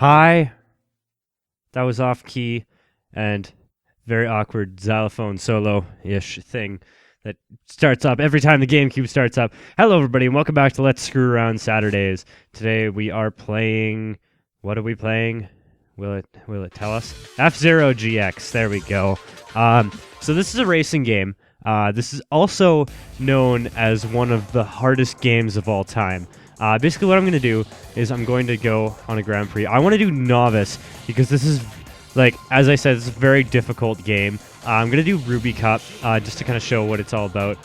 Hi. That was off key and very awkward xylophone solo-ish thing that starts up every time the GameCube starts up. Hello, everybody, and welcome back to Let's Screw Around Saturdays. Today we are playing... What are we playing? Will it tell us? F-Zero GX. There we go. So this is a racing game. This is also known as one of the hardest games of all time. Basically what I'm going to do is I'm going to go on a Grand Prix. I want to do Novice because this is, like, as I said, it's a very difficult game. I'm going to do Ruby Cup just to kind of show what it's all about.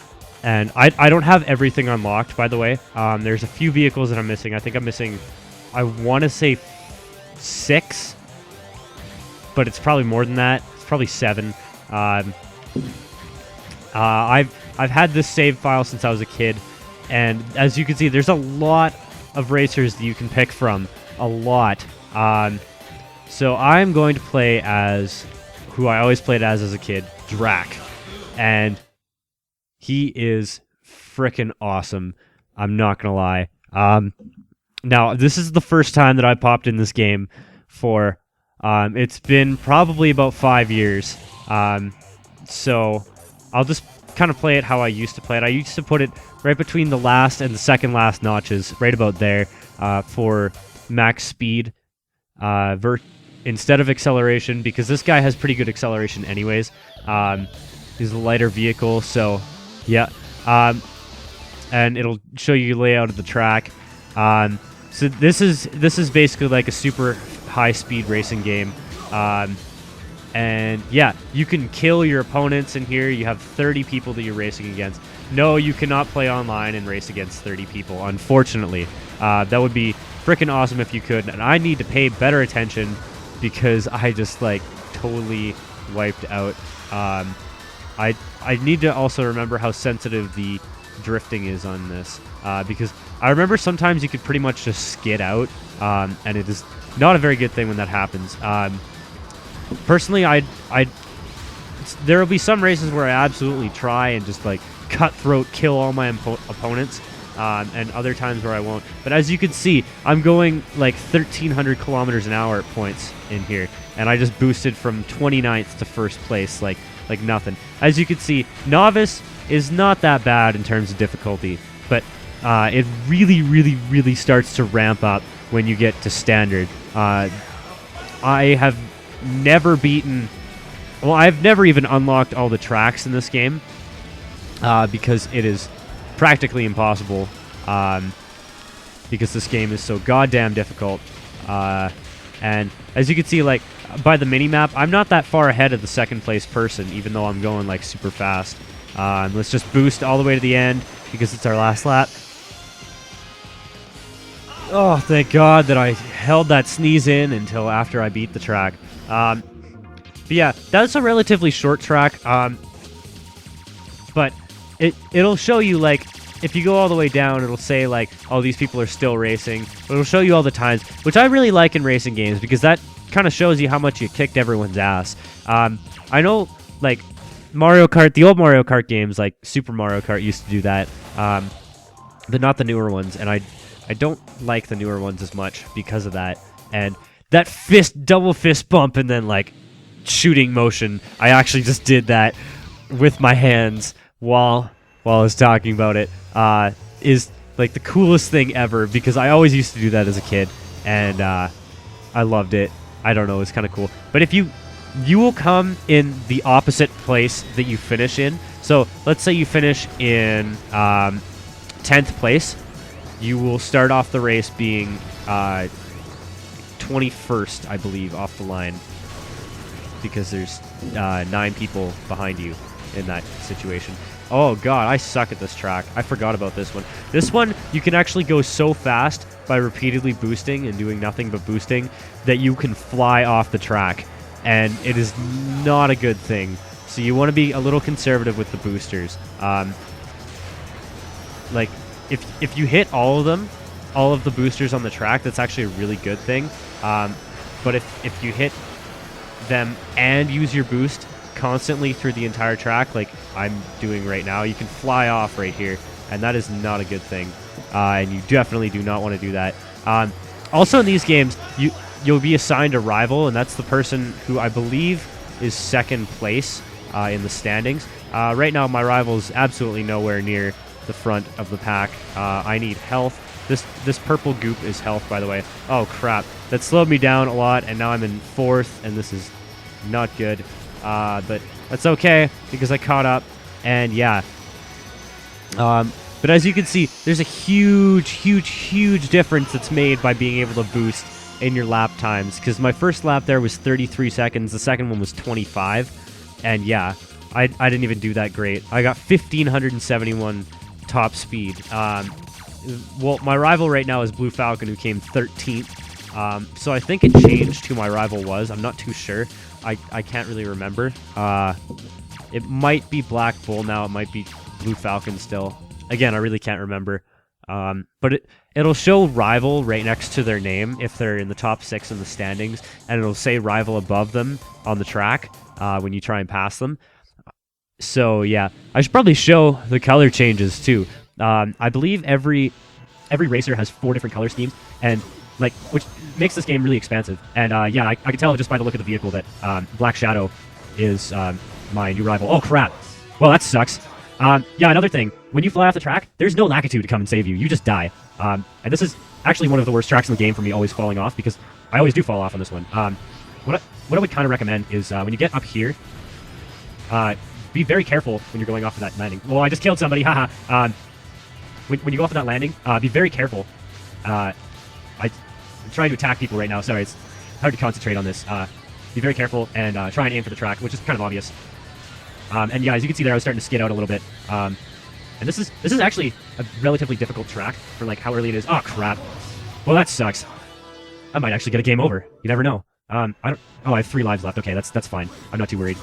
And I don't have everything unlocked, by the way. There's a few vehicles that I'm missing. I think I'm missing, I want to say 6, but it's probably more than that. It's probably 7. I've had this save file since I was a kid. And as you can see, there's a lot of racers that you can pick from. A lot. So I'm going to play as who I always played as a kid, Drac. And he is frickin' awesome. I'm not going to lie. Now, this is the first time that I popped in this game for... it's been probably about 5 years. So I'll just kind of play it how I used to play it. I used to put it right between the last and the second last notches, right about there, for max speed instead of acceleration, because this guy has pretty good acceleration anyways. He's a lighter vehicle, so yeah. And it'll show you layout of the track. So this is basically like a super high speed racing game. And yeah, you can kill your opponents in here. You have 30 people that you're racing against. No, you cannot play online and race against 30 people, unfortunately. That would be freaking awesome if you could. And I need to pay better attention because I just, like, totally wiped out. I need to also remember how sensitive the drifting is on this. Because I remember sometimes you could pretty much just skid out. And it is not a very good thing when that happens. Personally, there will be some races where I absolutely try and just, like, cutthroat kill all my opponents, and other times where I won't. But as you can see, I'm going like 1,300 kilometers an hour at points in here, and I just boosted from 29th to first place like nothing. As you can see, Novice is not that bad in terms of difficulty, but it really, really, really starts to ramp up when you get to Standard. I have never beaten... Well, I've never even unlocked all the tracks in this game because it is practically impossible because this game is so goddamn difficult. And as you can see, like, by the mini-map, I'm not that far ahead of the second place person, even though I'm going, like, super fast. Let's just boost all the way to the end because it's our last lap. Oh, thank God that I held that sneeze in until after I beat the track. But yeah, that's a relatively short track, but it'll show you, like, if you go all the way down, it'll say, like, oh, these people are still racing. But it'll show you all the times, which I really like in racing games, because that kind of shows you how much you kicked everyone's ass. I know, like, Mario Kart, the old Mario Kart games, like Super Mario Kart used to do that, but not the newer ones, and I don't like the newer ones as much because of that. And that double fist bump and then, like, shooting motion, I actually just did that with my hands while I was talking about it, is, like, the coolest thing ever, because I always used to do that as a kid, and I loved it. I don't know, it's kind of cool. But if you will come in the opposite place that you finish in. So let's say you finish in 10th place. You will start off the race being 21st, I believe, off the line, because there's 9 people behind you in that situation. Oh God, I suck at this track. I forgot about this one. This one, you can actually go so fast by repeatedly boosting and doing nothing but boosting that you can fly off the track, and it is not a good thing. So you want to be a little conservative with the boosters. Like, if you hit all of the boosters on the track, that's actually a really good thing. But if you hit them and use your boost constantly through the entire track, like I'm doing right now, you can fly off right here, and that is not a good thing. And you definitely do not want to do that. Also in these games, you'll be assigned a rival, and that's the person who I believe is second place in the standings. Right now, my rival is absolutely nowhere near the front of the pack. I need health. This purple goop is health, by the way. Oh, crap. That slowed me down a lot, and now I'm in 4th, and this is not good. But that's okay, because I caught up, and yeah. But as you can see, there's a huge difference that's made by being able to boost in your lap times, because my first lap there was 33 seconds, the second one was 25, and yeah, I didn't even do that great. I got 1,571 top speed. Well, my rival right now is Blue Falcon, who came 13th, so I think it changed who my rival was. I'm not too sure. I can't really remember. It might be Black Bull now, it might be Blue Falcon still. Again, I really can't remember. But it'll show rival right next to their name if they're in the top 6 in the standings, and it'll say rival above them on the track when you try and pass them. So yeah, I should probably show the color changes too. I believe every racer has 4 different color schemes, and which makes this game really expansive. And yeah, I can tell just by the look of the vehicle that Black Shadow is my new rival. Oh crap! Well, that sucks. Yeah, another thing, when you fly off the track, there's no Lakitu to come and save you. You just die. And this is actually one of the worst tracks in the game for me, always falling off, because I always do fall off on this one. What I would kind of recommend is when you get up here, be very careful when you're going off of that landing. Well, I just killed somebody, haha. When you go off of that landing, be very careful. I'm trying to attack people right now. Sorry, it's hard to concentrate on this. Be very careful and try and aim for the track, which is kind of obvious. And yeah, as you can see there, I was starting to skid out a little bit. And this is actually a relatively difficult track for like how early it is. Oh crap! Well, that sucks. I might actually get a game over. You never know. I have 3 lives left. Okay, that's fine. I'm not too worried.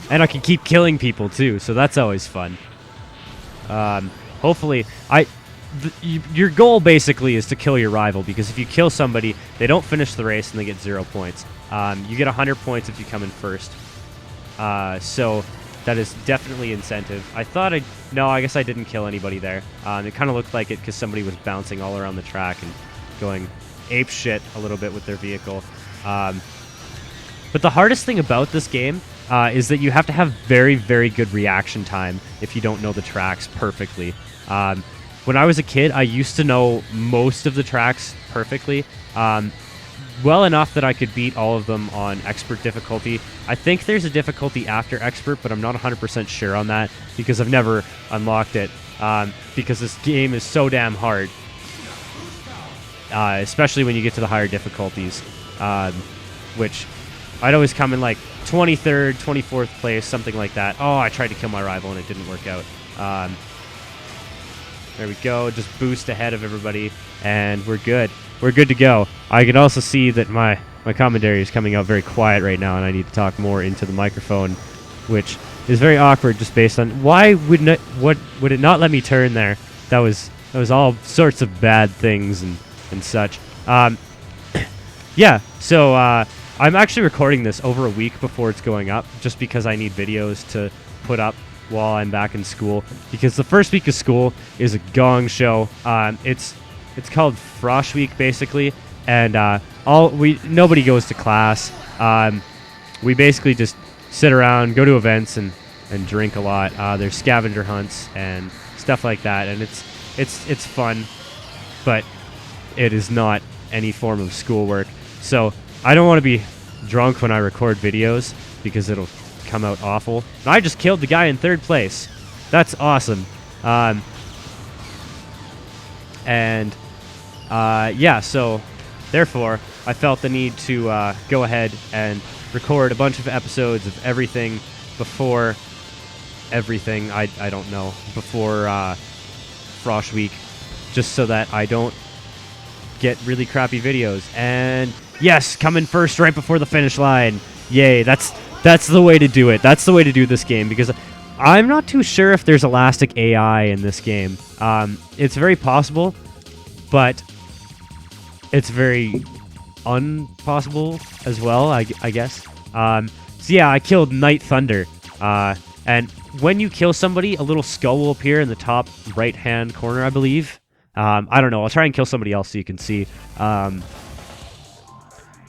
And I can keep killing people too, so that's always fun. Hopefully, your goal basically is to kill your rival, because if you kill somebody, they don't finish the race and they get 0 points. You get 100 points if you come in first. So that is definitely incentive. No, I guess I didn't kill anybody there. It kind of looked like it because somebody was bouncing all around the track and going ape shit a little bit with their vehicle. But the hardest thing about this game is that you have to have very good reaction time if you don't know the tracks perfectly. When I was a kid, I used to know most of the tracks perfectly. Well enough that I could beat all of them on expert difficulty. I think there's a difficulty after expert, but I'm not 100% sure on that because I've never unlocked it. Because this game is so damn hard, especially when you get to the higher difficulties, which I'd always come in like 23rd, 24th place, something like that. Oh, I tried to kill my rival and it didn't work out. There we go, just boost ahead of everybody, and we're good. We're good to go. I can also see that my commentary is coming out very quiet right now, and I need to talk more into the microphone, which is very awkward just based on why would it not let me turn there? That was all sorts of bad things and such. Yeah, so I'm actually recording this over a week before it's going up, just because I need videos to put up while I'm back in school, because the first week of school is a gong show. It's called Frosh Week basically, and nobody goes to class. We basically just sit around, go to events, and drink a lot. There's scavenger hunts and stuff like that, and it's fun, but it is not any form of schoolwork. So I don't want to be drunk when I record videos because it'll come out awful. And I just killed the guy in 3rd place. That's awesome. Yeah, so therefore I felt the need to go ahead and record a bunch of episodes of everything before everything. I don't know, before Frosh Week, just so that I don't get really crappy videos. And yes, coming first right before the finish line. Yay, that's the way to do it. That's the way to do this game, because I'm not too sure if there's elastic AI in this game. It's very possible, but it's very unpossible as well, I guess. So yeah, I killed Night Thunder. And when you kill somebody, a little skull will appear in the top right-hand corner, I believe. I don't know. I'll try and kill somebody else so you can see.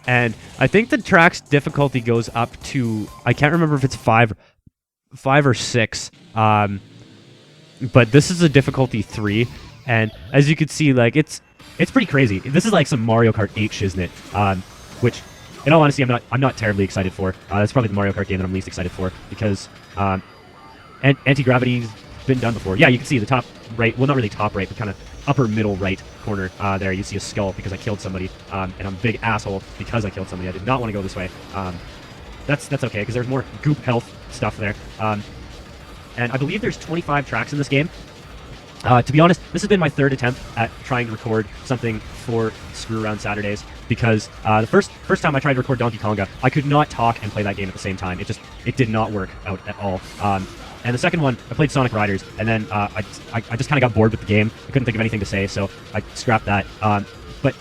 And I think the track's difficulty goes up to, I can't remember if it's five or six. But this is a difficulty 3, and as you can see, like it's pretty crazy. This is like some Mario Kart 8 shiznit, which, in all honesty, I'm not terribly excited for. That's probably the Mario Kart game that I'm least excited for because anti-gravity's been done before. Yeah, you can see the top right, well, not really top right, but kind of upper middle right corner there. You see a skull because I killed somebody, and I'm a big asshole because I killed somebody. I did not want to go this way. That's okay because there's more goop health stuff there. And I believe there's 25 tracks in this game. To be honest, this has been my 3rd attempt at trying to record something for Screw Around Saturdays because the first time I tried to record Donkey Konga, I could not talk and play that game at the same time. It did not work out at all. And the second one, I played Sonic Riders, and then I just kind of got bored with the game. I couldn't think of anything to say, so I scrapped that. But,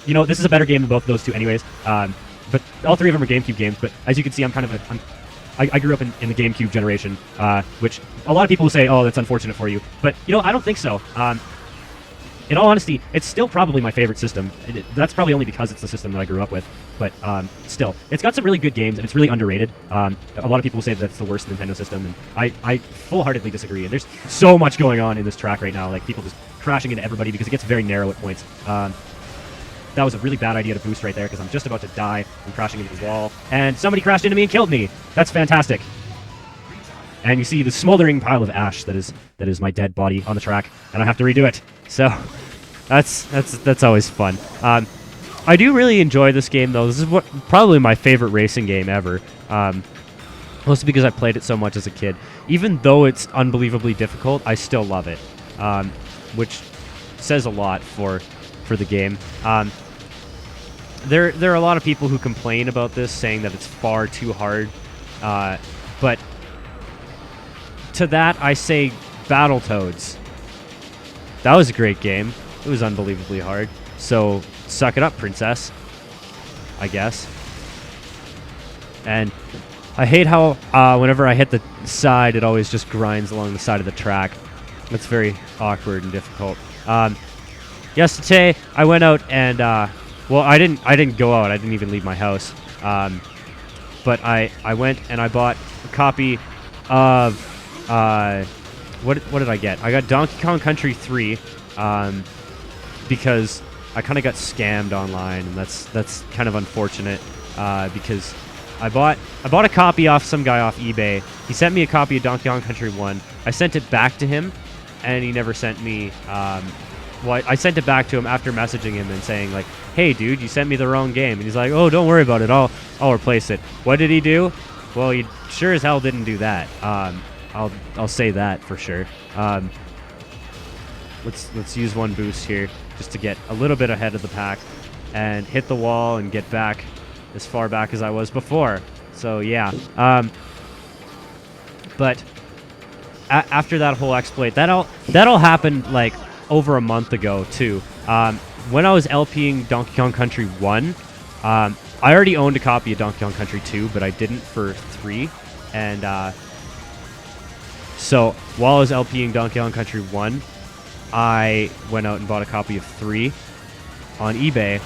you know, this is a better game than both of those two anyways. But all 3 of them are GameCube games, but as you can see, I grew up in the GameCube generation, which a lot of people will say, oh, that's unfortunate for you. But, you know, I don't think so. In all honesty, it's still probably my favorite system. That's probably only because it's the system that I grew up with. But still, it's got some really good games, and it's really underrated. A lot of people say that's the worst Nintendo system, and I full-heartedly disagree. And there's so much going on in this track right now, like people just crashing into everybody because it gets very narrow at points. That was a really bad idea to boost right there because I'm just about to die from crashing into the wall. And somebody crashed into me and killed me. That's fantastic. And you see the smoldering pile of ash that is my dead body on the track, and I have to redo it. So that's always fun. I do really enjoy this game though. This is probably my favorite racing game ever. Mostly because I played it so much as a kid. Even though it's unbelievably difficult, I still love it, which says a lot for the game. There are a lot of people who complain about this, saying that it's far too hard. But to that, I say Battletoads. That was a great game. It was unbelievably hard. So suck it up, princess, I guess. And I hate how whenever I hit the side, it always just grinds along the side of the track. It's very awkward and difficult. Yesterday, I went out and well, I didn't go out. I didn't even leave my house. But I went and I bought a copy of what did I get? I got Donkey Kong Country 3 because I kind of got scammed online, and that's kind of unfortunate because I bought a copy off some guy off eBay. He sent me a copy of Donkey Kong Country 1. I sent it back to him, and he never sent me. Well, I sent it back to him after messaging him and saying like, "Hey, dude, you sent me the wrong game." And he's like, "Oh, don't worry about it. I'll replace it." What did he do? Well, he sure as hell didn't do that. I'll say that for sure. Let's use one boost here just to get a little bit ahead of the pack and hit the wall and get back as far back as I was before. So yeah. But after that whole exploit, that all happened like over a month ago too. When I was LPing Donkey Kong Country 1, I already owned a copy of Donkey Kong Country 2, but I didn't for 3. And so while I was LPing Donkey Kong Country 1, I went out and bought a copy of 3 on eBay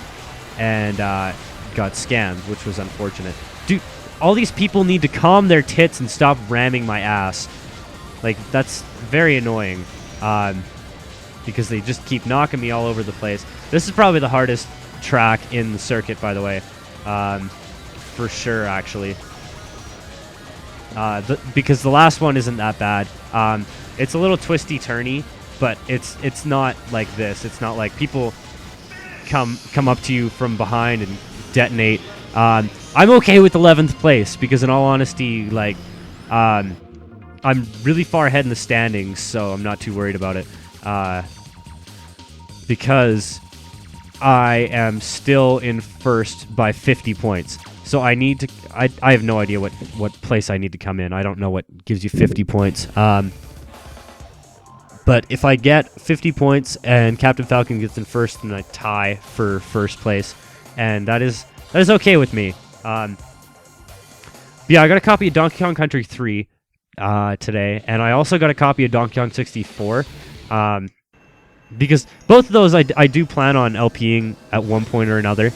and got scammed, which was unfortunate. Dude, all these people need to calm their tits and stop ramming my ass. Like, that's very annoying. Because they just keep knocking me all over the place. This is probably the hardest track in the circuit, by the way. For sure, actually. Because the last one isn't that bad. It's a little twisty-turny, but it's not like this. It's not like people come up to you from behind and detonate. I'm okay with 11th place because, in all honesty, like, I'm really far ahead in the standings, so I'm not too worried about it. Because I am still in first by 50 points. So I need to... I have no idea what place I need to come in. I don't know what gives you 50 points. But if I get 50 points and Captain Falcon gets in first, then I tie for first place. And that is okay with me. Yeah, I got a copy of Donkey Kong Country 3 today. And I also got a copy of Donkey Kong 64. Because both of those I do plan on LPing at one point or another.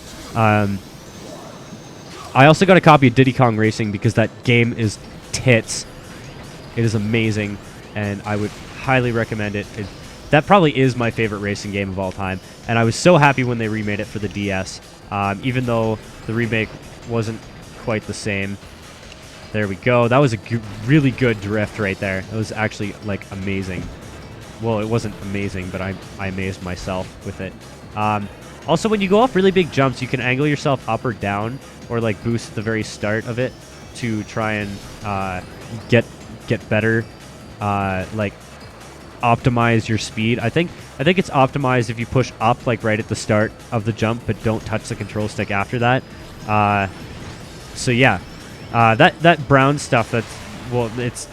I also got a copy of Diddy Kong Racing because that game is tits. It is amazing, and I would highly recommend it. That probably is my favorite racing game of all time, and I was so happy when they remade it for the DS, even though the remake wasn't quite the same. There we go. That was a really good drift right there. It was actually, like, amazing. Well, it wasn't amazing, but I amazed myself with it. Also, when you go off really big jumps, you can angle yourself up or down, or, like, boost at the very start of it to try and get better, like, optimize your speed. I think it's optimized if you push up, like, right at the start of the jump, but don't touch the control stick after that. So yeah, that brown stuff, it's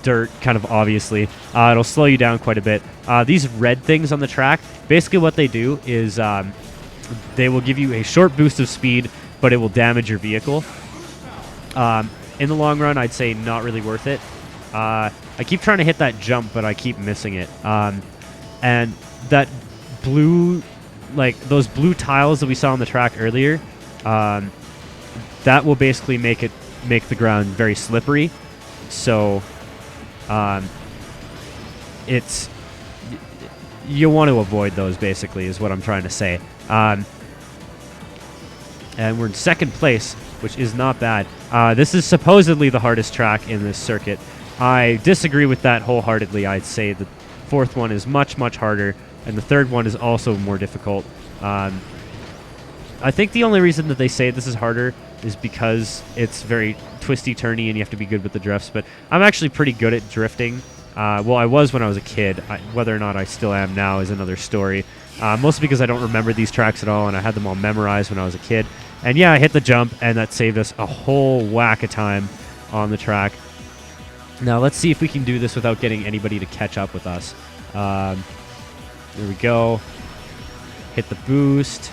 dirt, kind of obviously. It'll slow you down quite a bit. These red things on the track, basically what they do is they will give you a short boost of speed, but it will damage your vehicle. In the long run, I'd say not really worth it. I keep trying to hit that jump, but I keep missing it. And that blue, like those blue tiles that we saw on the track earlier, that will basically make the ground very slippery. So, you want to avoid those, basically, is what I'm trying to say. And we're in second place, which is not bad. This is supposedly the hardest track in this circuit. I disagree with that wholeheartedly. I'd say the fourth one is much, much harder, and the third one is also more difficult. I think the only reason that they say this is harder is because it's very twisty-turny and you have to be good with the drifts, but I'm actually pretty good at drifting. Well, I was when I was a kid. Whether or not I still am now is another story. Mostly because I don't remember these tracks at all, and I had them all memorized when I was a kid. And yeah, I hit the jump, and that saved us a whole whack of time on the track. Now, let's see if we can do this without getting anybody to catch up with us. There we go. Hit the boost.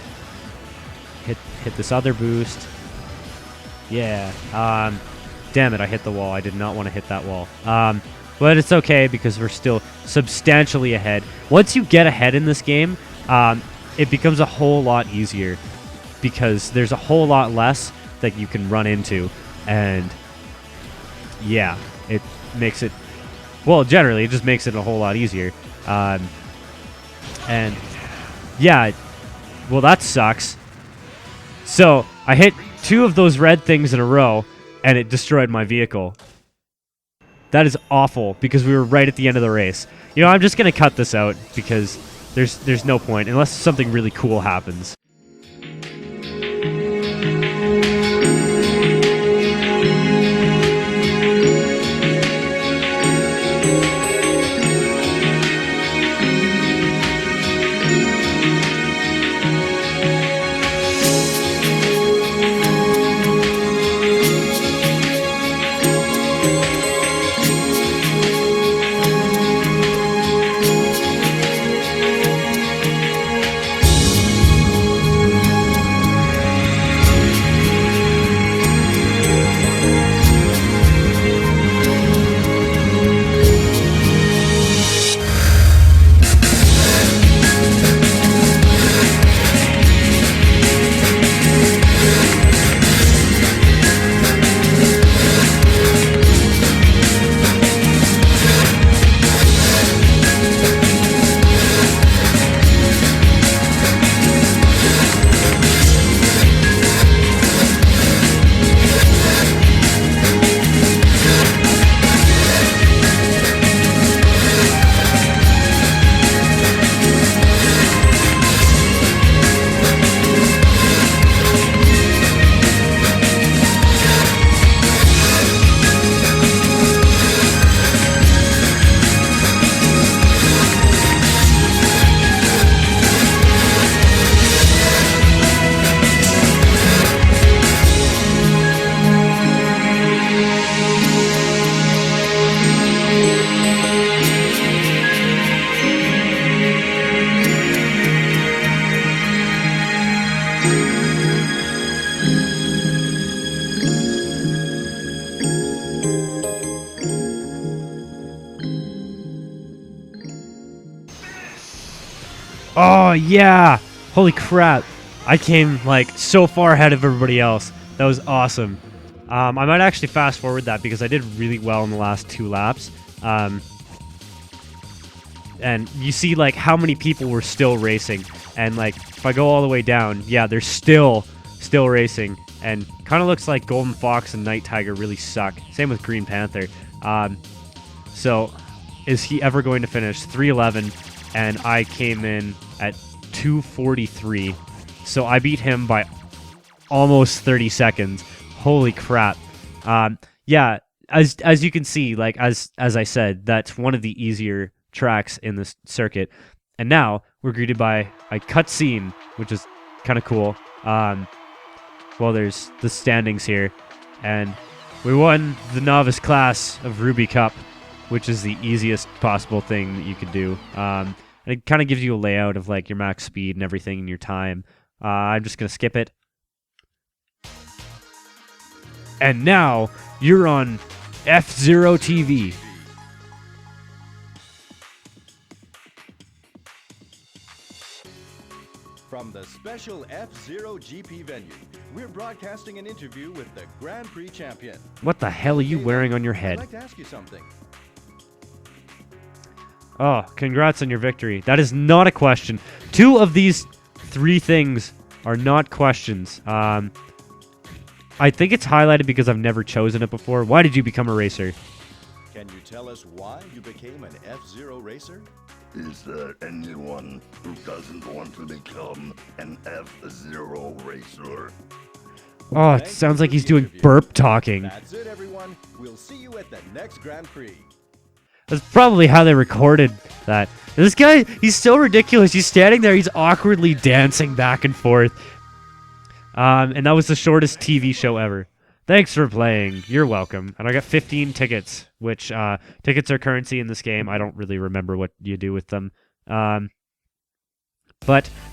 Hit this other boost. Yeah. Damn it, I hit the wall. I did not want to hit that wall. But it's okay because we're still substantially ahead. Once you get ahead in this game, it becomes a whole lot easier because there's a whole lot less that you can run into. And yeah, it makes it, well, generally, it just makes it a whole lot easier. And yeah, well, that sucks. So I hit 2 of those red things in a row, and it destroyed my vehicle. That is awful because we were right at the end of the race. You know, I'm just going to cut this out because there's no point unless something really cool happens. Oh, yeah. Holy crap. I came, like, so far ahead of everybody else. That was awesome. I might actually fast forward that because I did really well in the last 2 laps. And you see like how many people were still racing, and like if I go all the way down, yeah, they're still racing, and kind of looks like Golden Fox and Night Tiger really suck. Same with Green Panther. So is he ever going to finish? 3:11, and I came in at 2:43, so I beat him by almost 30 seconds. Holy crap. Yeah, as you can see, like as I said, that's one of the easier tracks in this circuit. And now we're greeted by a cutscene, which is kind of cool. Well, there's the standings here, and we won the novice class of Ruby Cup, which is the easiest possible thing that you could do. And it kind of gives you a layout of like your max speed and everything and your time. I'm just gonna skip it. And now you're on F-Zero TV. From the special F-Zero GP venue, we're broadcasting an interview with the Grand Prix champion. What the hell are you wearing on your head? I'd like to ask you something. Oh, congrats on your victory. That is not a question. 2 of these 3 things are not questions. I think it's highlighted because I've never chosen it before. Why did you become a racer? Can you tell us why you became an F-Zero racer? Is there anyone who doesn't want to become an F-Zero racer? Oh, it sounds like he's doing burp talking. That's it, everyone. We'll see you at the next Grand Prix. That's probably how they recorded that. This guy, he's so ridiculous. He's standing there, he's awkwardly dancing back and forth. And that was the shortest TV show ever. Thanks for playing. You're welcome. And I got 15 tickets, which tickets are currency in this game. I don't really remember what you do with them. But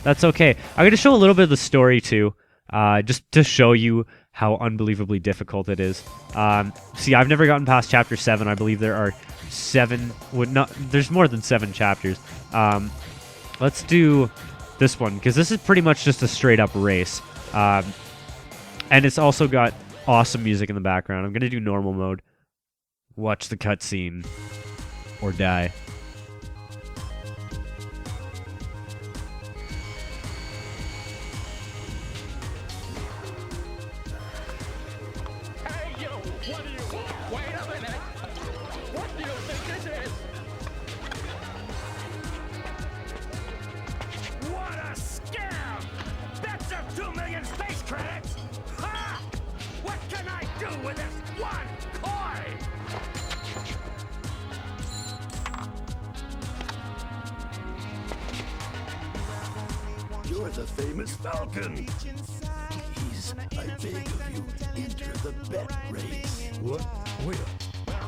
that's okay. I'm going to show a little bit of the story too, just to show you how unbelievably difficult it is. See, I've never gotten past Chapter 7. I believe there are 7... there's more than 7 chapters. Let's do this one, because this is pretty much just a straight-up race. And it's also got awesome music in the background. I'm going to do normal mode. Watch the cutscene. Or die. Hey, you! What do you... Wait a minute! What do you think this is? What a scam! That's a 2 million space credits! Ha! What can I do with this one coin? You're the famous Falcon. Please, I beg of you, enter the bet race. What? Where?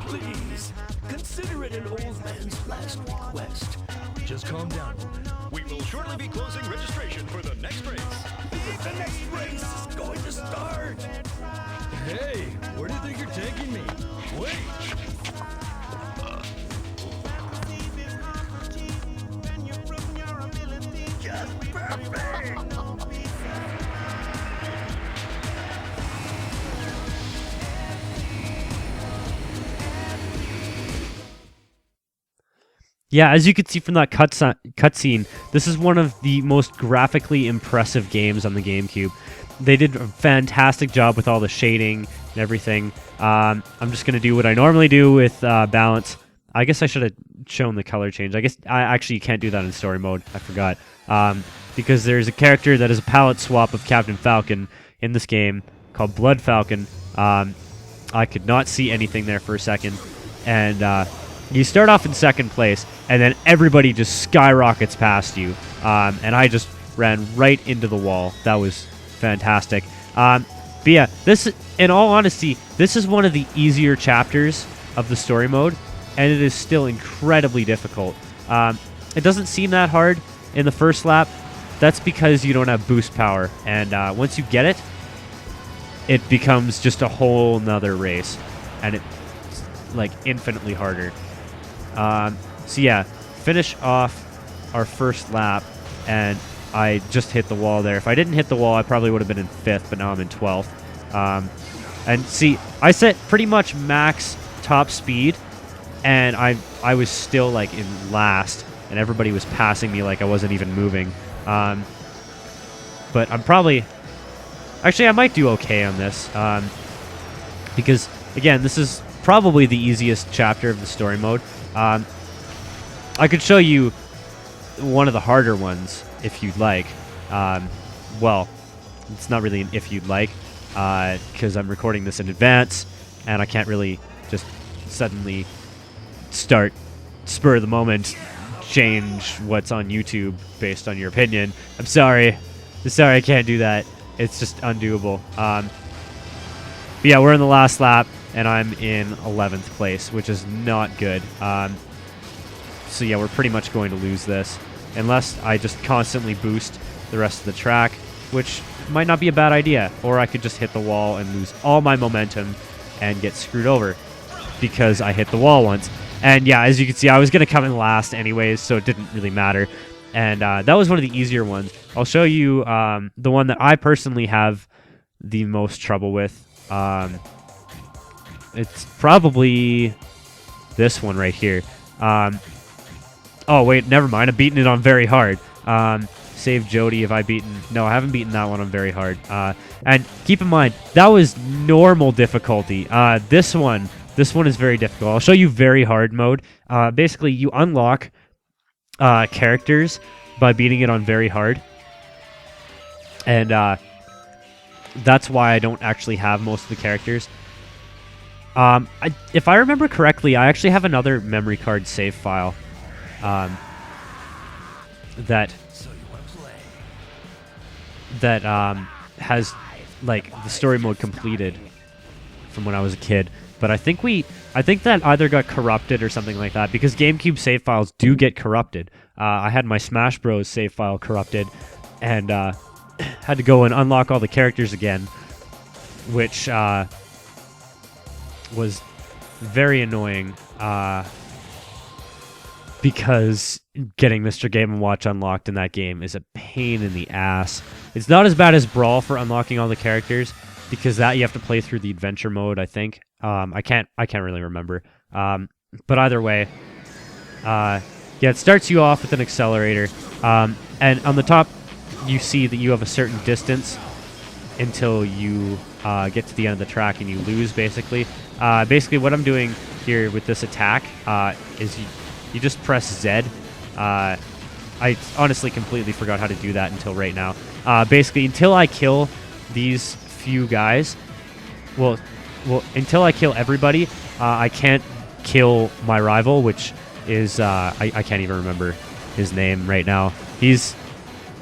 Please, consider it an old man's last request. Just calm down. We will shortly be closing registration for the next race. The next race is going to start. Hey, where do you think you're taking me? Wait! Just perfect. Yeah, as you can see from that cutscene, this is one of the most graphically impressive games on the GameCube. They did a fantastic job with all the shading and everything. I'm just going to do what I normally do with balance. I guess I should have shown the color change. I guess I actually can't do that in story mode. I forgot. Because there's a character that is a palette swap of Captain Falcon in this game called Blood Falcon. I could not see anything there for a second. And you start off in second place, and then everybody just skyrockets past you. And I just ran right into the wall. That was fantastic. But yeah, this, in all honesty, this is one of the easier chapters of the story mode, and it is still incredibly difficult. It doesn't seem that hard in the first lap. That's because you don't have boost power, and once you get it, it becomes just a whole nother race, and it's like infinitely harder. So yeah, finish off our first lap, and I just hit the wall there. If I didn't hit the wall, I probably would have been in 5th, but now I'm in 12th. And see, I set pretty much max top speed, and I was still like in last, and everybody was passing me like I wasn't even moving. But I'm probably... Actually, I might do okay on this, because, again, this is probably the easiest chapter of the story mode. I could show you one of the harder ones if you'd like. Well, it's not really an if you'd like, because I'm recording this in advance, and I can't really just suddenly start, spur of the moment, change what's on YouTube based on your opinion. I'm sorry. I can't do that. It's just undoable. But yeah, we're in the last lap, and I'm in 11th place, which is not good. So yeah, we're pretty much going to lose this, unless I just constantly boost the rest of the track, which might not be a bad idea. Or I could just hit the wall and lose all my momentum and get screwed over because I hit the wall once. And yeah, as you can see, I was going to come in last anyways, so it didn't really matter. And that was one of the easier ones. I'll show you the one that I personally have the most trouble with. It's probably this one right here. Oh, wait, never mind. I'm beating it on very hard. Save Jody if I beaten... No, I haven't beaten that one on very hard. And keep in mind, that was normal difficulty. This one is very difficult. I'll show you very hard mode. Basically, you unlock characters by beating it on very hard. And that's why I don't actually have most of the characters. If I remember correctly, I actually have another memory card save file that has like the story mode completed from when I was a kid. But I think that either got corrupted or something like that, because GameCube save files do get corrupted. I had my Smash Bros. Save file corrupted, and had to go and unlock all the characters again, which was very annoying, because getting Mr. Game & Watch unlocked in that game is a pain in the ass. It's not as bad as Brawl for unlocking all the characters, because that you have to play through the adventure mode, I think. I can't really remember. But either way, yeah, it starts you off with an accelerator, and on the top you see that you have a certain distance until you get to the end of the track and you lose, basically. Basically, what I'm doing here with this attack is you just press Z. I honestly completely forgot how to do that until right now. Basically, until I kill these few guys, well, until I kill everybody, I can't kill my rival, which is I can't even remember his name right now. He's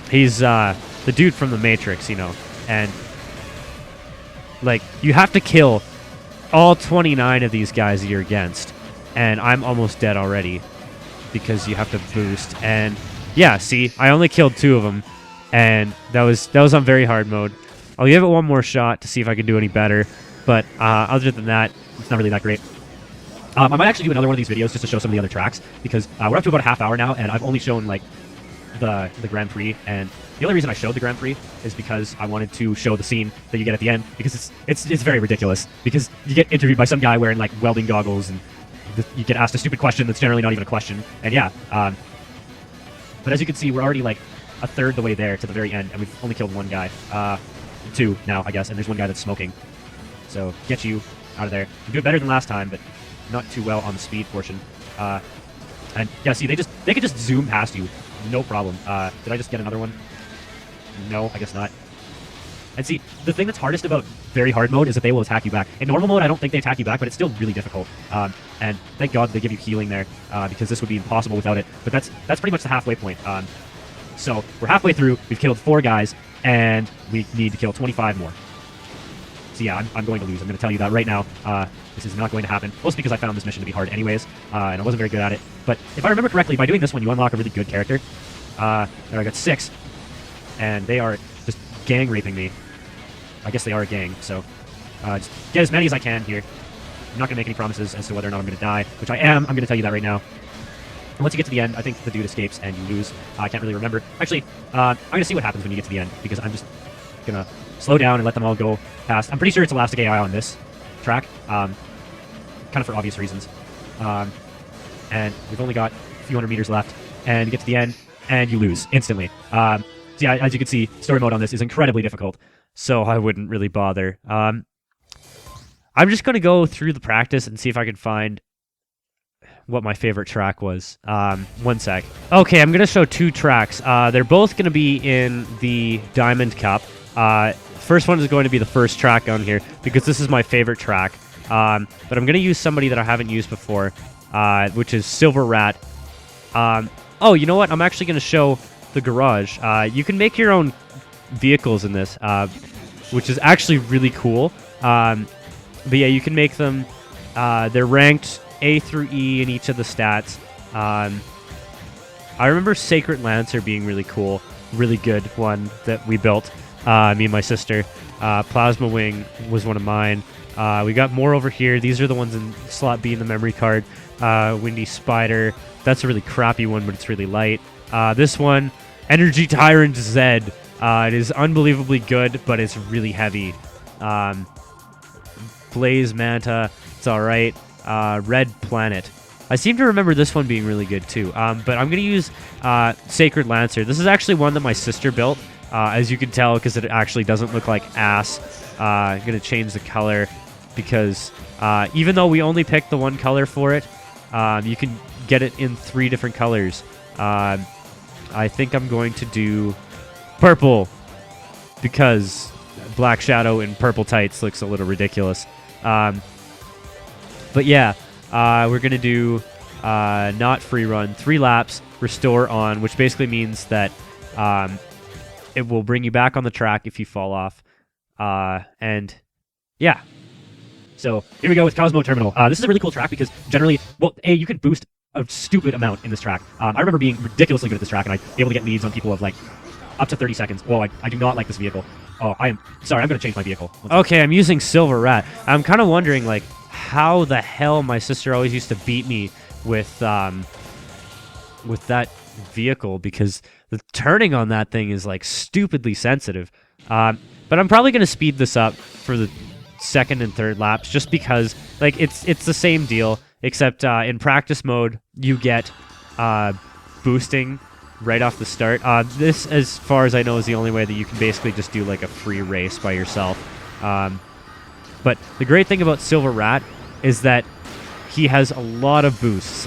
the dude from the Matrix, you know, and like you have to kill all 29 of these guys that you're against, and I'm almost dead already because you have to boost. And yeah, see, I only killed 2 of them, and that was on very hard mode. I'll give it one more shot to see if I can do any better, but other than that, it's not really that great. I might actually do another one of these videos just to show some of the other tracks, because we're up to about a half hour now, and I've only shown like the Grand Prix, and the only reason I showed the Grand Prix is because I wanted to show the scene that you get at the end, because it's very ridiculous, because you get interviewed by some guy wearing like welding goggles, and you get asked a stupid question that's generally not even a question, and yeah. But as you can see, we're already like a third the way there to the very end, and we've only killed 1 guy. 2 now, I guess, and there's 1 guy that's smoking. So get you out of there. You do it better than last time, but not too well on the speed portion. And yeah, see, they could just zoom past you, no problem. Did I just get another one? No, I guess not. And see, the thing that's hardest about very hard mode is that they will attack you back. In normal mode, I don't think they attack you back, but it's still really difficult. And thank God they give you healing there, because this would be impossible without it. But that's pretty much the halfway point. So we're halfway through. We've killed 4 guys, and we need to kill 25 more. So yeah, I'm going to lose. I'm going to tell you that right now. This is not going to happen. Mostly because I found this mission to be hard anyways, and I wasn't very good at it. But if I remember correctly, by doing this one, you unlock a really good character. There I got 6, and they are just gang raping me. I guess they are a gang, so just get as many as I can here. I'm not going to make any promises as to whether or not I'm going to die, which I am. I'm going to tell you that right now. And once you get to the end, I think the dude escapes and you lose. I can't really remember. Actually, I'm going to see what happens when you get to the end, because I'm just going to slow down and let them all go past. I'm pretty sure it's elastic AI on this track, kind of for obvious reasons. And we've only got a few hundred meters left, and you get to the end, and you lose instantly. So yeah, as you can see, story mode on this is incredibly difficult, so I wouldn't really bother. I'm just going to go through the practice and see if I can find what my favorite track was. One sec. Okay, I'm going to show 2 tracks. They're both going to be in the Diamond Cup. First one is going to be the first track on here, because this is my favorite track. But I'm going to use somebody that I haven't used before, which is Silver Rat. Oh, you know what? I'm actually going to show the garage. You can make your own vehicles in this, which is actually really cool. But yeah, you can make them. They're ranked A through E in each of the stats. I remember Sacred Lancer being really cool, really good one that we built, me and my sister. Plasma Wing was one of mine. We got more over here. These are the ones in slot B in the memory card. Windy Spider. That's a really crappy one, but it's really light. This one, Energy Tyrant Z. It is unbelievably good, but it's really heavy. Blaze Manta. It's alright. Red Planet. I seem to remember this one being really good too. But I'm going to use Sacred Lancer. This is actually one that my sister built, as you can tell, because it actually doesn't look like ass. I'm going to change the color because even though we only picked the one color for it, you can get it in 3 different colors. I think I'm going to do purple because Black Shadow in purple tights looks a little ridiculous. But yeah, we're going to do not free run, 3 laps, restore on, which basically means that it will bring you back on the track if you fall off. And yeah. So here we go with Cosmo Terminal. This is a really cool track because generally, well, A, you can boost a stupid amount in this track. I remember being ridiculously good at this track, and I'd be able to get leads on people of like up to 30 seconds. Whoa, I do not like this vehicle. Oh, sorry, I'm going to change my vehicle. Okay, I'm using Silver Rat. I'm kind of wondering, like, how the hell my sister always used to beat me with that vehicle, because the turning on that thing is, like, stupidly sensitive. But I'm probably going to speed this up for the second and third laps, just because, like, it's the same deal, except in practice mode, you get boosting right off the start. This, as far as I know, is the only way that you can basically just do like a free race by yourself. But the great thing about Silver Rat is that he has a lot of boosts.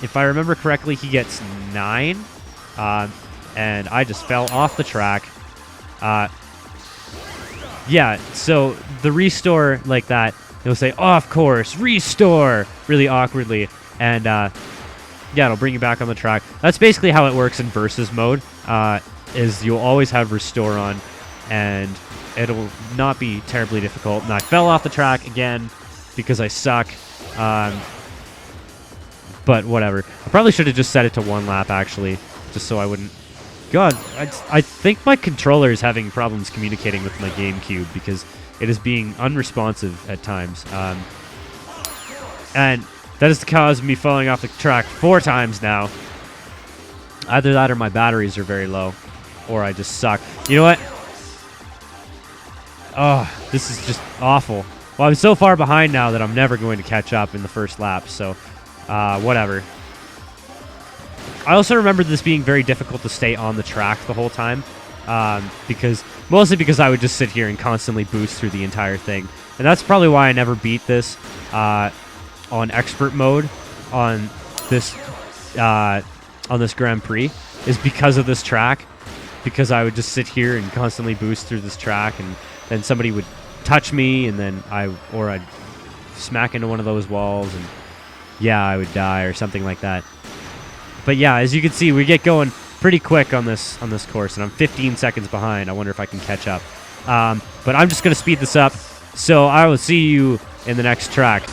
If I remember correctly, he gets 9, and I just fell off the track. Yeah, so the restore like that, it'll say off course, restore, really awkwardly, and yeah, it'll bring you back on the track. That's basically how it works in versus mode, is you'll always have restore on, and it'll not be terribly difficult. And I fell off the track again because I suck, but whatever. I probably should have just set it to 1 lap, actually, just so I wouldn't... God, I think my controller is having problems communicating with my GameCube because it is being unresponsive at times. And that has caused me falling off the track 4 times now. Either that or my batteries are very low, or I just suck. You know what? Oh, this is just awful. Well, I'm so far behind now that I'm never going to catch up in the first lap, so whatever. I also remember this being very difficult to stay on the track the whole time, mostly because I would just sit here and constantly boost through the entire thing. And that's probably why I never beat this on expert mode on this Grand Prix, is because of this track. Because I would just sit here and constantly boost through this track, and then somebody would touch me, and then I'd smack into one of those walls, and yeah, I would die or something like that. But yeah, as you can see, we get going pretty quick on this course, and I'm 15 seconds behind. I wonder if I can catch up. But I'm just going to speed this up, so I will see you in the next track.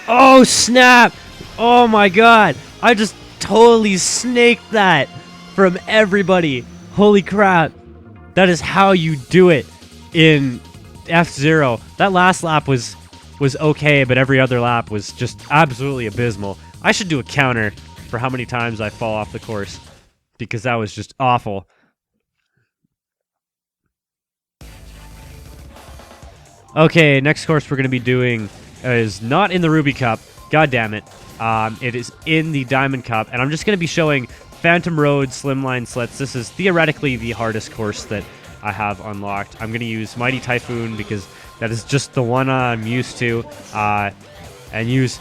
Oh, snap! Oh my god! I just totally snaked that from everybody. Holy crap. That is how you do it in F-Zero. That last lap was okay, but every other lap was just absolutely abysmal. I should do a counter for how many times I fall off the course, because that was just awful. Okay, next course we're going to be doing is not in the Ruby Cup. God damn it. It is in the Diamond Cup, and I'm just going to be showing Phantom Road Slimline Slits. This is theoretically the hardest course that I have unlocked. I'm going to use Mighty Typhoon because that is just the one I'm used to. And use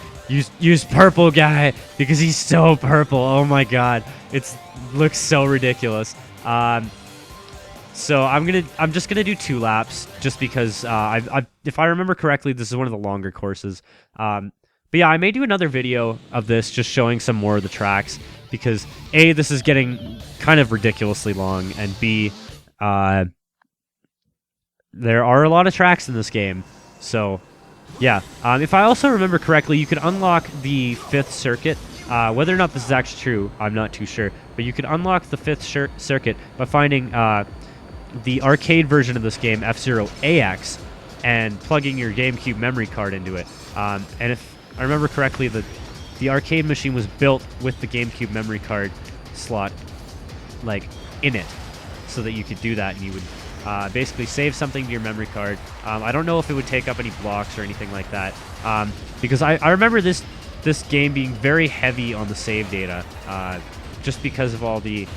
Purple Guy because he's so purple. Oh my god. It looks so ridiculous. So I'm just gonna do 2 laps just because if I remember correctly, this is one of the longer courses. But yeah, I may do another video of this just showing some more of the tracks because A, this is getting kind of ridiculously long, and B, there are a lot of tracks in this game. So yeah, if I also remember correctly, you could unlock the 5th circuit. Whether or not this is actually true, I'm not too sure. But you could unlock the 5th circuit by finding the arcade version of this game, F-Zero AX, and plugging your GameCube memory card into it. And if I remember correctly, the arcade machine was built with the GameCube memory card slot, like, in it, so that you could do that, and you would basically save something to your memory card. I don't know if it would take up any blocks or anything like that, because I remember this game being very heavy on the save data, just because of all the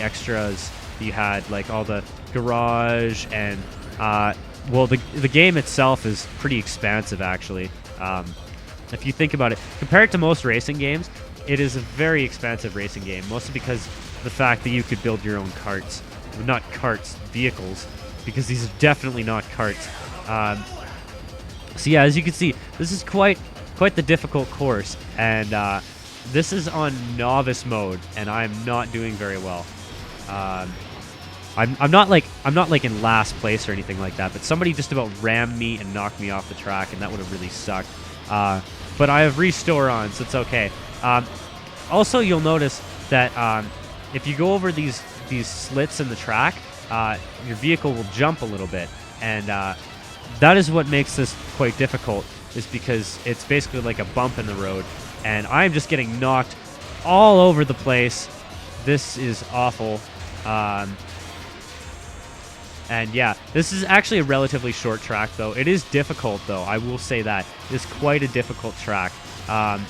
extras that you had, like all the garage and well, the game itself is pretty expansive actually. If you think about it, compared to most racing games, it is a very expansive racing game, mostly because of the fact that you could build your own karts. Not karts, vehicles, because these are definitely not karts. So yeah, as you can see, this is quite the difficult course, and this is on novice mode, and I'm not doing very well. I'm not like in last place or anything like that, but somebody just about rammed me and knocked me off the track, and that would have really sucked. But I have restore on, so it's okay. Also, you'll notice that if you go over these slits in the track, your vehicle will jump a little bit, and that is what makes this quite difficult, is because it's basically like a bump in the road, and I'm just getting knocked all over the place. This is awful. And yeah, this is actually a relatively short track, though. It is difficult, though. I will say that. It is quite a difficult track. And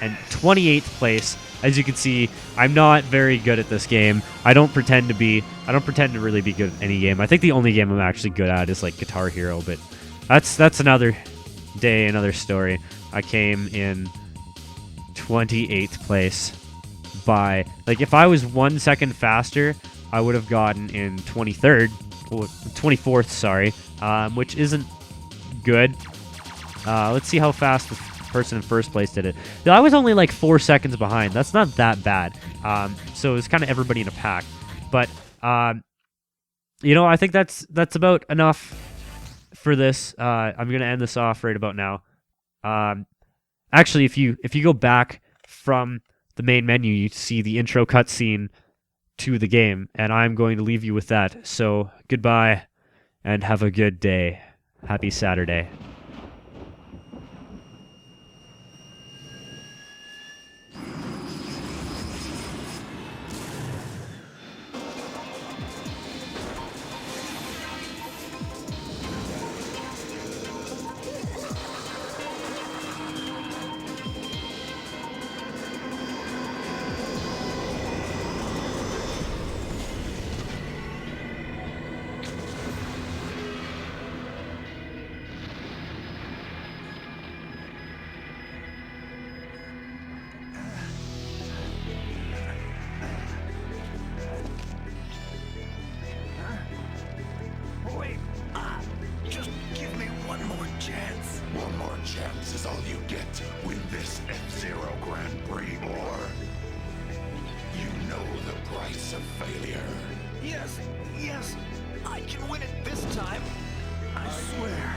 28th place. As you can see, I'm not very good at this game. I don't pretend to really be good at any game. I think the only game I'm actually good at is like Guitar Hero, but that's another day, another story. I came in 28th place by, like, if I was 1 second faster, I would have gotten in 23rd. 24th, sorry, which isn't good. Let's see how fast the person in first place did it. I was only like 4 seconds behind. That's not that bad. So it was kind of everybody in a pack. But you know, I think that's about enough for this. I'm gonna end this off right about now. Actually, if you go back from the main menu, you see the intro cutscene to the game, and I'm going to leave you with that. So goodbye and have a good day. Happy Saturday. Wait, just give me one more chance. One more chance is all you get to win this F-Zero Grand Prix, or you know the price of failure. Yes, I can win it this time. I swear.